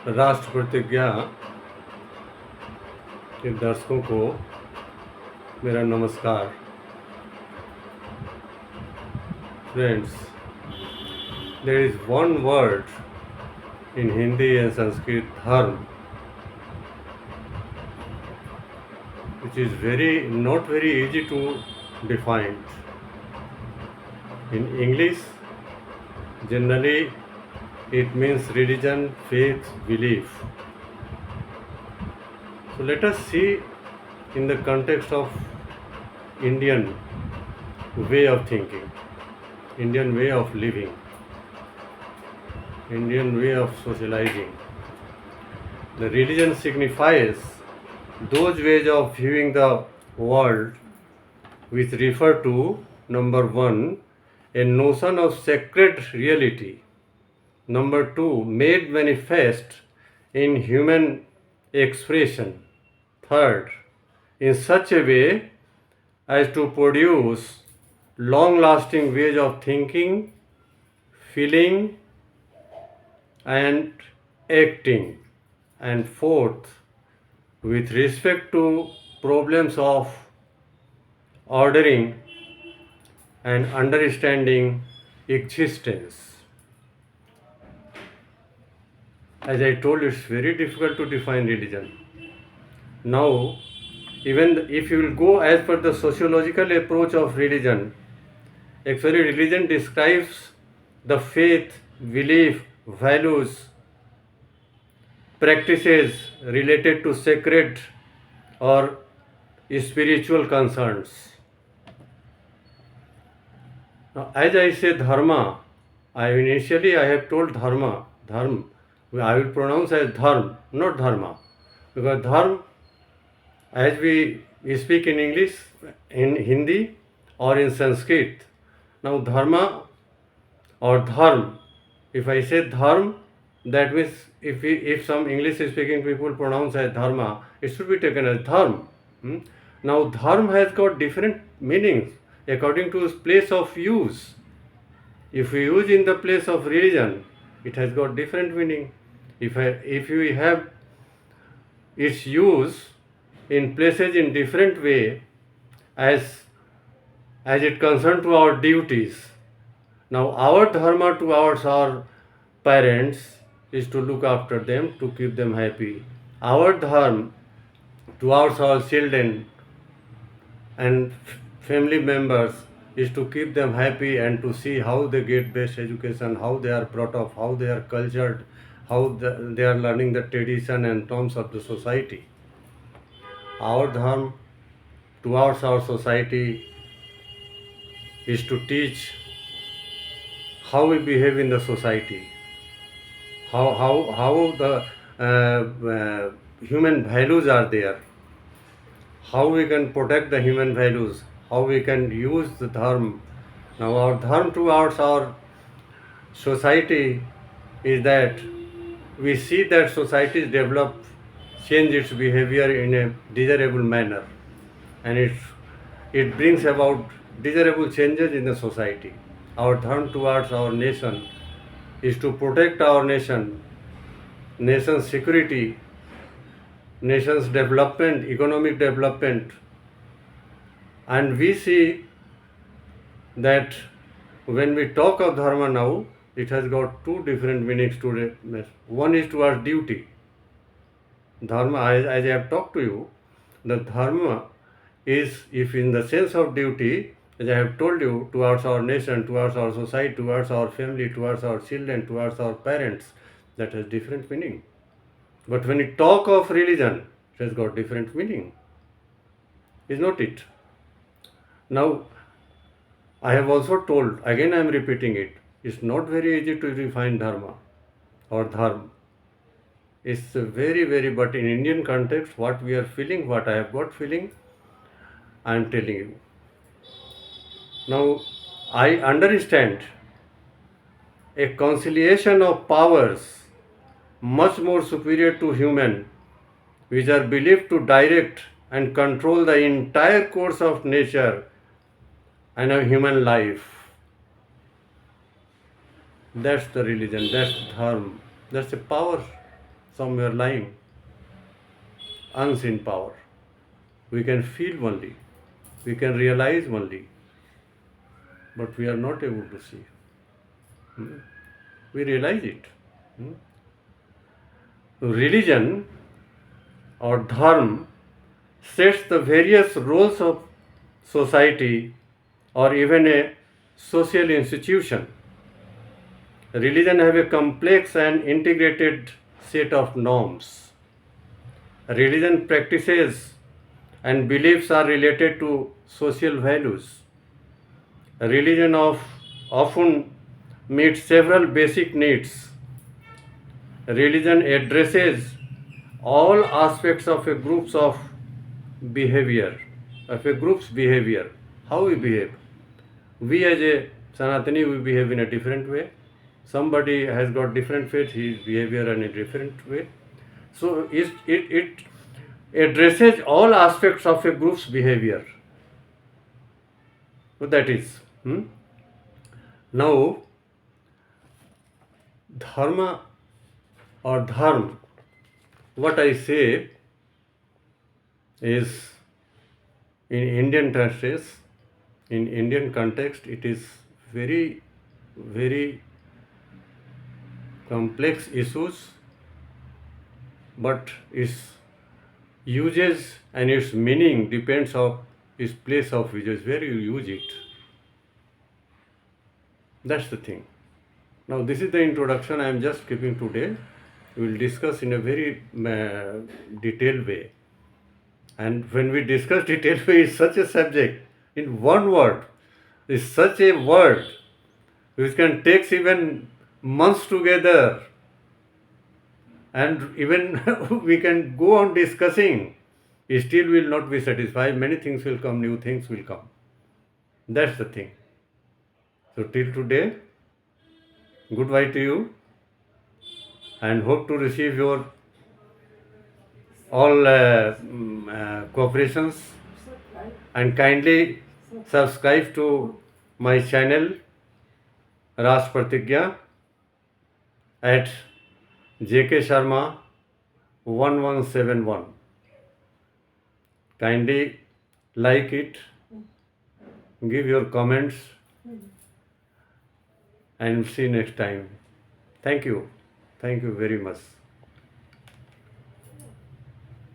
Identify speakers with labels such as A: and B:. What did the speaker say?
A: राष्ट्र प्रतिज्ञा के दर्शकों को मेरा नमस्कार। Friends, there is one word in Hindi and Sanskrit, dharma, which is not very easy to define. In English, generally it means religion, faith, belief. So let us see in the context of Indian way of thinking, Indian way of living, Indian way of socializing. The religion signifies those ways of viewing the world which refer to, number one, a notion of sacred reality, number two, made manifest in human expression, third, in such a way as to produce long lasting ways of thinking, feeling, and acting, and fourth, with respect to problems of ordering and understanding existence. As I told you, it's very difficult to define religion. Now, even if you will go as per the sociological approach of religion, actually religion describes the faith, belief, values, practices related to sacred or spiritual concerns. Now, as I say dharma, I have told dharma, I will pronounce as dharm, not dharma, because dharm, as we speak in English, in Hindi, or in Sanskrit. Now, dharma or dharm, if I say dharm, that means if some English speaking people pronounce as dharma, it should be taken as dharm. Now, dharm has got different meanings according to its place of use. If we use in the place of religion, it has got different meaning. If we have its use in places in different way as it concern to our duties. Now, our dharma towards our parents is to look after them, to keep them happy. Our dharma towards our children and family members is to keep them happy and to see how they get best education, how they are brought up, how they are cultured, how they are learning the tradition and norms of the society. Our dharma towards our society is to teach how we behave in the society, how the human values are there, how we can protect the human values, how we can use the dharma. Now, our dharma towards our society is that we see that societies develop, change its behavior in a desirable manner, and it brings about desirable changes in the society. Our dharma towards our nation is to protect our nation, nation's security, nation's development, economic development. And we see that when we talk of dharma now, it has got two different meanings today. One is towards duty. Dharma, as I have talked to you, the dharma is, if in the sense of duty, as I have told you, towards our nation, towards our society, towards our family, towards our children, towards our parents, that has different meaning. But when we talk of religion, it has got different meaning. Is not it? Now, I have also told, again I am repeating it, it's not very easy to define dharma or dharma. It's very, but in Indian context, what we are feeling, what I have got feeling, I am telling you. Now, I understand a conciliation of powers much more superior to human, which are believed to direct and control the entire course of nature and of human life. That's the religion, that's dharma, that's a power somewhere lying, unseen power. We can feel only, we can realize only, but we are not able to see. Hmm? We realize it. Hmm? Religion or dharma sets the various roles of society or even a social institution. Religion have a complex and integrated set of norms. Religion practices and beliefs are related to social values. Religion often meets several basic needs. Religion addresses all aspects of behavior, of a group's behavior, how we behave. We as a Sanatani, we behave in a different way. Somebody has got different faith, his behavior in a different way. So it addresses all aspects of a group's behavior. So that is. Now, dharma or dharma, what I say is in Indian translations, in Indian context, it is very, very complex issues, but its uses and its meaning depends on its place of usage, where you use it. That's the thing. Now, this is the introduction I am just giving today. We will discuss in a very detailed way. And when we discuss detailed way, is such a subject in one word, is such a word which can take even months together, and even we can go on discussing, still will not be satisfied. Many things will come, new things will come. That's the thing. So till today, goodbye to you, and hope to receive your all cooperations, and kindly subscribe to my channel Ras Pratigya at JK Sharma 1171. Kindly like it, give your comments, and see you next time. Thank you. Thank you very much.